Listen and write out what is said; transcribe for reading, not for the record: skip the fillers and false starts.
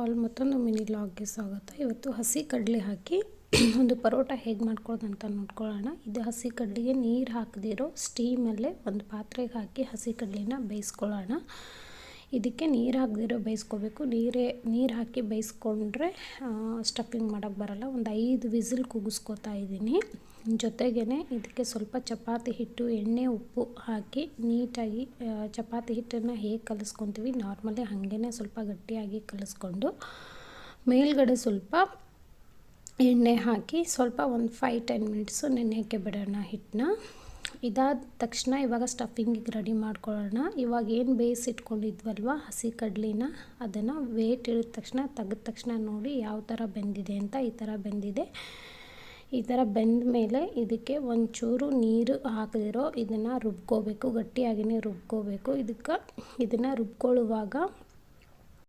All ಮತ್ತೊಂದು mini ಲಾಗ್ಗೆ ಸ್ವಾಗತ. ಇವತ್ತು ಹಸಿ ಕಡಲೆ ಹಾಕಿ ಒಂದು ಪರೋಟ ಹೇಗೆ ಮಾಡ್ಕೊಳ್ಳೋದು ಅಂತ ನೋಡ್ಕೊಳ್ಳೋಣ. ಇದು ಹಸಿ ಕಡಲೆಗೆ ನೀರು ಹಾಕದಿರೋ ಸ್ಟೀಮಲ್ಲೇ ಒಂದು ಪಾತ್ರೆಗೆ ಹಾಕಿ ಹಸಿ ಕಡಲೆನ ಬೇಯಿಸ್ಕೊಳ್ಳೋಣ. ಇದಕ್ಕೆ ನೀರು ಹಾಕದಿರೋ ಬೇಯಿಸ್ಕೋಬೇಕು. ನೀರು ಹಾಕಿ ಬೇಯಿಸ್ಕೊಂಡ್ರೆ ಸ್ಟಫಿಂಗ್ ಮಾಡೋಕ್ಕೆ ಬರೋಲ್ಲ. ಒಂದು 5 ವಿಸಿಲ್ ಕೂಗಿಸ್ಕೊತಾ ಇದ್ದೀನಿ. ಜೊತೆಗೇ ಇದಕ್ಕೆ ಸ್ವಲ್ಪ ಚಪಾತಿ ಹಿಟ್ಟು, ಎಣ್ಣೆ, ಉಪ್ಪು ಹಾಕಿ ನೀಟಾಗಿ ಚಪಾತಿ ಹಿಟ್ಟನ್ನು ಹೇಗೆ ಕಲಿಸ್ಕೊತೀವಿ ನಾರ್ಮಲಿ ಹಾಗೇ ಸ್ವಲ್ಪ ಗಟ್ಟಿಯಾಗಿ ಕಲಿಸ್ಕೊಂಡು ಮೇಲ್ಗಡೆ ಸ್ವಲ್ಪ ಎಣ್ಣೆ ಹಾಕಿ ಸ್ವಲ್ಪ ಒಂದು 5-10 ಮಿನಿಟ್ಸು ನೆನೆಯೋಕ್ಕೆ ಬಿಡೋಣ ಹಿಟ್ಟನ್ನ. ಇದಾದ ತಕ್ಷಣ ಇವಾಗ ಸ್ಟಫಿಂಗಿಗೆ ರೆಡಿ ಮಾಡ್ಕೊಳ್ಳೋಣ. ಇವಾಗ ಏನು ಬೇಯಿಸಿಟ್ಕೊಂಡಿದ್ವಲ್ವ ಹಸಿ ಕಡಲೆನ ಅದನ್ನು ವೇಟ್ ಇಳಿದ ತಕ್ಷಣ ತೆಗೆದ ತಕ್ಷಣ ನೋಡಿ ಯಾವ ಥರ ಬೆಂದಿದೆ ಅಂತ. ಈ ಥರ ಬೆಂದಿದೆ. ಈ ಥರ ಬೆಂದ ಮೇಲೆ ಇದಕ್ಕೆ ಒಂಚೂರು ನೀರು ಹಾಕದಿರೋ ಇದನ್ನು ರುಬ್ಕೋಬೇಕು. ಗಟ್ಟಿಯಾಗಿಯೇ ರುಬ್ಕೋಬೇಕು. ಇದನ್ನು ರುಬ್ಕೊಳ್ಳುವಾಗ